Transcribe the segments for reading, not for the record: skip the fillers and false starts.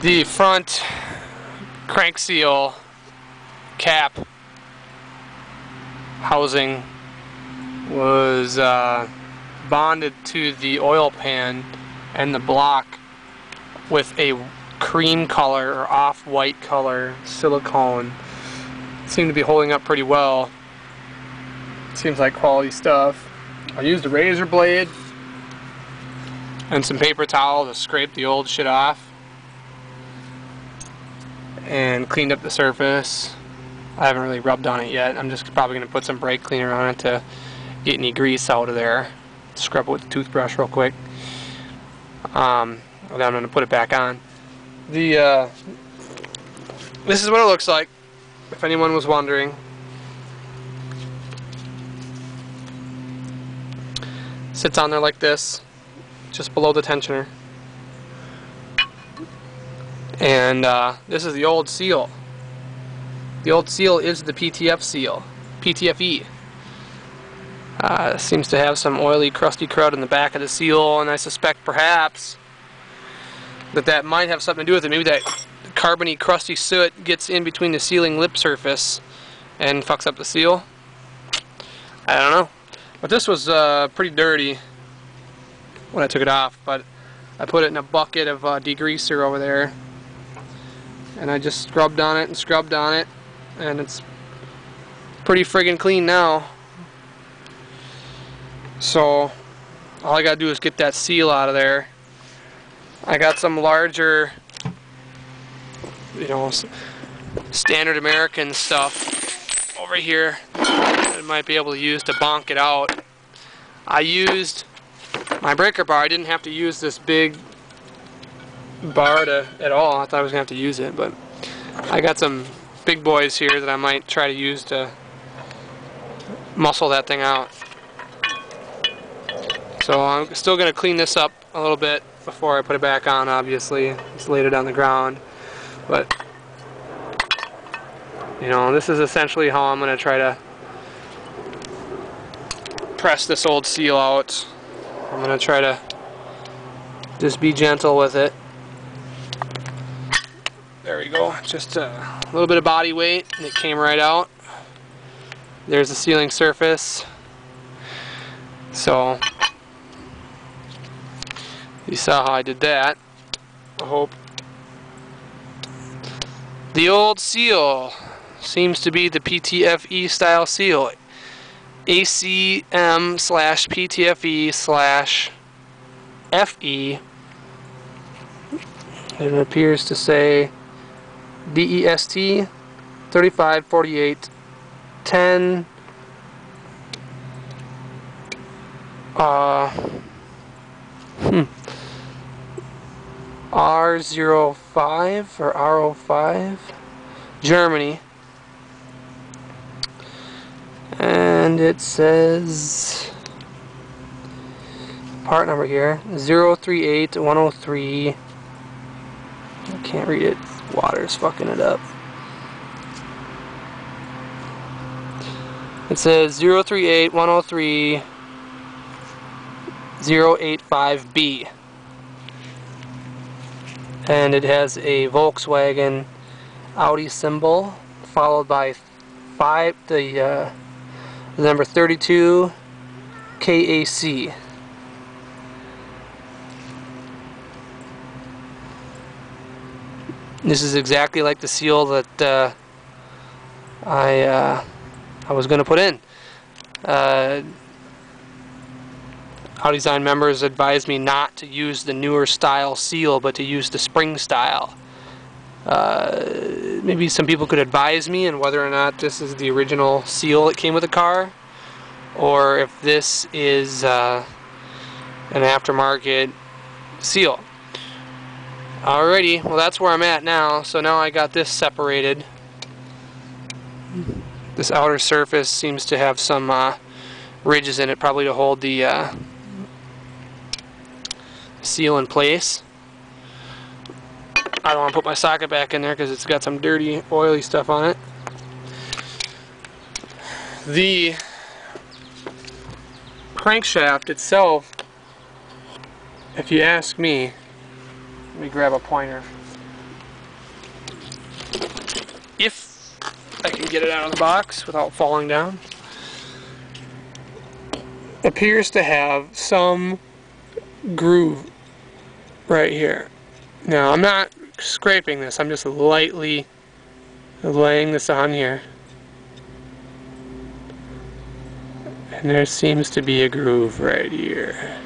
The front crank seal cap housing was bonded to the oil pan and the block with a cream color or off-white color silicone. Seemed to be holding up pretty well. Seems like quality stuff. I used a razor blade and some paper towel to scrape the old shit off and cleaned up the surface. I haven't really rubbed on it yet. I'm just probably going to put some brake cleaner on it to get any grease out of there. Scrub it with the toothbrush real quick. Then I'm going to put it back on. This is what it looks like, if anyone was wondering. Sits on there like this, just below the tensioner. And this is the old seal. The old seal is the PTF seal, PTFE. Seems to have some oily, crusty crud in the back of the seal, and I suspect perhaps that might have something to do with it. Maybe that carbony, crusty soot gets in between the sealing lip surface and fucks up the seal. I don't know. But this was pretty dirty when I took it off, but I put it in a bucket of degreaser over there, and I just scrubbed on it and scrubbed on it, and it's pretty friggin' clean now. So all I gotta do is get that seal out of there. I got some larger, you know, standard American stuff over here that I might be able to use to bonk it out. I used my breaker bar. I didn't have to use this big bar at all. I thought I was gonna have to use it, but I got some big boys here that I might try to use to muscle that thing out. So I'm still going to clean this up a little bit before I put it back on, obviously. Just laid it on the ground. But, you know, this is essentially how I'm going to try to press this old seal out. I'm going to try to just be gentle with it. There we go. Just a little bit of body weight, and it came right out. There's the sealing surface. So you saw how I did that. I hope. The old seal seems to be the PTFE style seal. ACM/PTFE/FE. It appears to say DEST 354810 R05 or R05 Germany, and it says part number here 038103. I can't read it. Water's fucking it up. It says 038103 085B, and it has a Volkswagen Audi symbol followed by the number 32 KAC. This is exactly like the seal that I was going to put in. AutoDesign members advised me not to use the newer style seal, but to use the spring style. Maybe some people could advise me on whether or not this is the original seal that came with the car, or if this is an aftermarket seal. Alrighty, well that's where I'm at now. So now I got this separated. This outer surface seems to have some ridges in it, probably to hold the seal in place. I don't want to put my socket back in there because it's got some dirty, oily stuff on it. The crankshaft itself, if you ask me, let me grab a pointer. I can get it out of the box without falling down. Appears to have some groove right here. Now, I'm not scraping this, I'm just lightly laying this on here. And there seems to be a groove right here.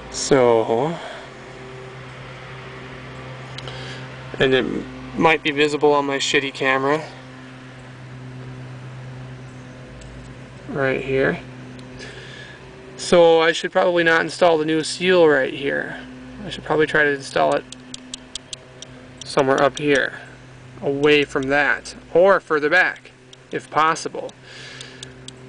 So, and it might be visible on my shitty camera right here. So I should probably not install the new seal right here. I should probably try to install it somewhere up here, away from that, or further back if possible.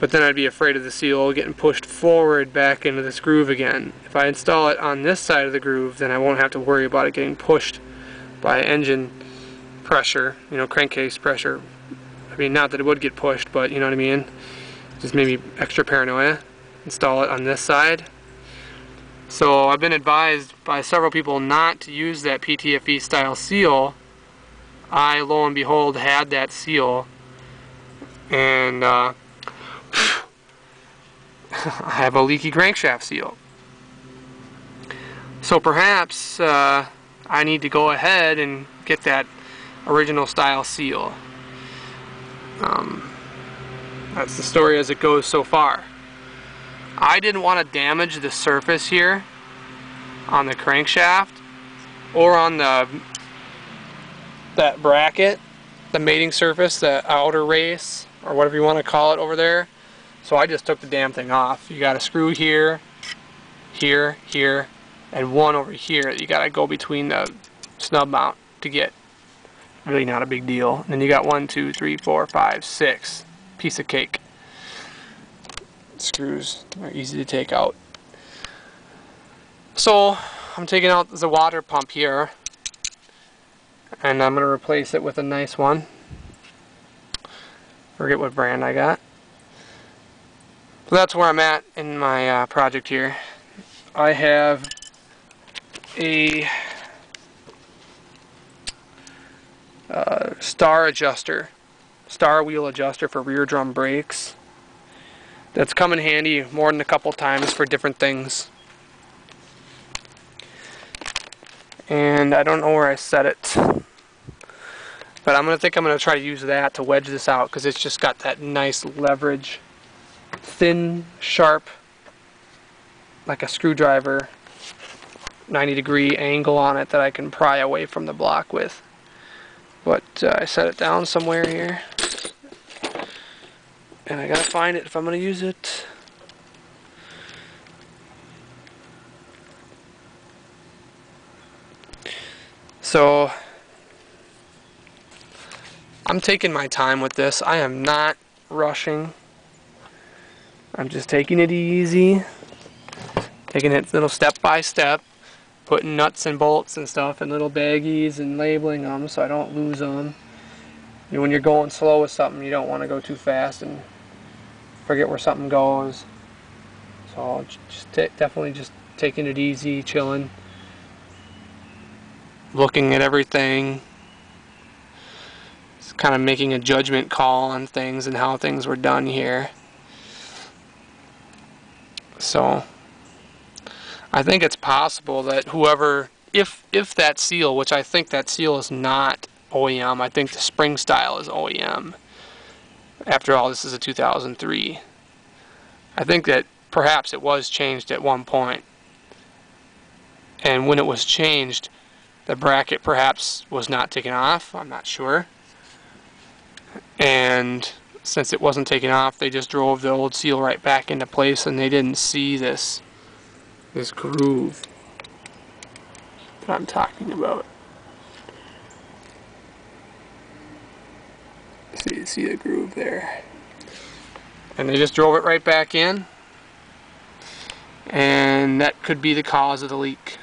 But then I'd be afraid of the seal getting pushed forward back into this groove again. If I install it on this side of the groove, then I won't have to worry about it getting pushed by engine pressure, you know, crankcase pressure. I mean, not that it would get pushed, but you know what I mean? Just maybe extra paranoia. Install it on this side. So I've been advised by several people not to use that PTFE style seal. I, lo and behold, had that seal, and I have a leaky crankshaft seal. So perhaps I need to go ahead and get that original style seal. That's the story as it goes so far. I didn't want to damage the surface here on the crankshaft or on that bracket, the mating surface, the outer race, or whatever you want to call it over there. So I just took the damn thing off. You got a screw here, here, here, and one over here that you got to go between the snub mount to get. Really not a big deal. And then you got 1, 2, 3, 4, 5, 6. Piece of cake. Screws are easy to take out. So I'm taking out the water pump here, and I'm going to replace it with a nice one. Forget what brand I got. So that's where I'm at in my project here. I have a star wheel adjuster for rear drum brakes. That's come in handy more than a couple times for different things. And I don't know where I set it, but I'm going to try to use that to wedge this out, because it's just got that nice leverage, thin, sharp, like a screwdriver, 90-degree angle on it that I can pry away from the block with. But I set it down somewhere here, and I gotta find it if I'm gonna use it. So I'm taking my time with this. I am not rushing. I'm just taking it easy, taking it little step by step, putting nuts and bolts and stuff in little baggies and labeling them so I don't lose them. You know, when you're going slow with something, you don't want to go too fast and forget where something goes. So just definitely just taking it easy, chilling, looking at everything, just kind of making a judgment call on things and how things were done here. So I think it's possible that whoever, if that seal, which I think that seal is not OEM, I think the spring style is OEM. After all, this is a 2003. I think that perhaps it was changed at one point. And when it was changed, the bracket perhaps was not taken off, I'm not sure. And since it wasn't taken off, they just drove the old seal right back into place, and they didn't see this groove that I'm talking about. See the groove there. And they just drove it right back in, and that could be the cause of the leak.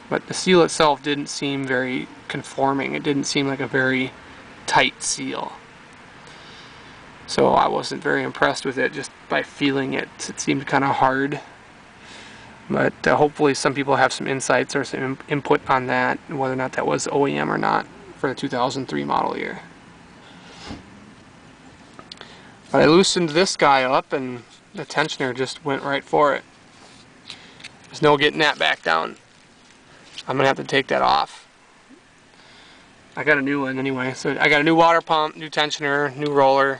But the seal itself didn't seem very conforming. It didn't seem like a very tight seal. So I wasn't very impressed with it just by feeling it. It seemed kind of hard. But hopefully some people have some insights or some input on that, whether or not that was OEM or not. for the 2003 model year. But I loosened this guy up and the tensioner just went right for it. There's no getting that back down. I'm gonna have to take that off. I got a new one anyway, so I got a new water pump, new tensioner, new roller.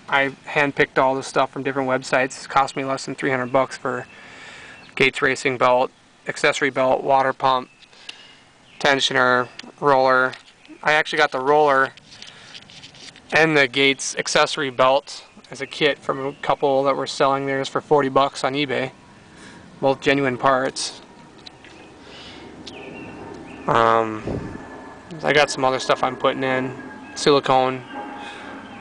I hand-picked all this stuff from different websites. It cost me less than 300 bucks for Gates racing belt, accessory belt, water pump, tensioner, roller. I actually got the roller and the Gates accessory belt as a kit from a couple that were selling theirs for 40 bucks on eBay. Both genuine parts. I got some other stuff I'm putting in. Silicone,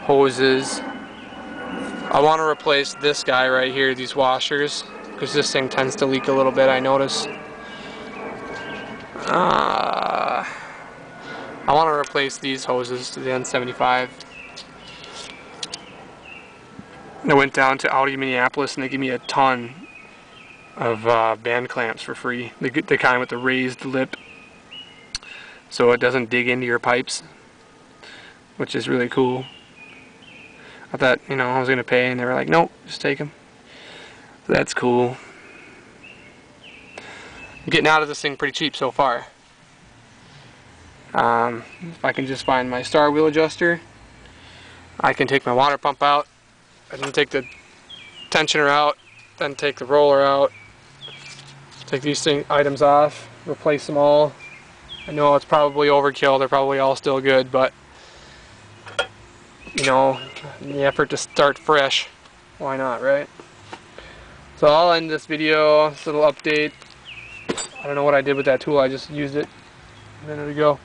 hoses. I want to replace this guy right here, these washers, because this thing tends to leak a little bit, I notice. I want to replace these hoses to the N75. I went down to Audi Minneapolis and they gave me a ton of band clamps for free. The kind with the raised lip, so it doesn't dig into your pipes, which is really cool. I thought, you know, I was going to pay, and they were like, nope, just take them. So that's cool. I'm getting out of this thing pretty cheap so far. If I can just find my star wheel adjuster, I can take my water pump out, and then take the tensioner out, then take the roller out, take these items off, replace them all. I know it's probably overkill, they're probably all still good, but you know, in the effort to start fresh, why not, right? So I'll end this video, this little update. I don't know what I did with that tool, I just used it a minute ago.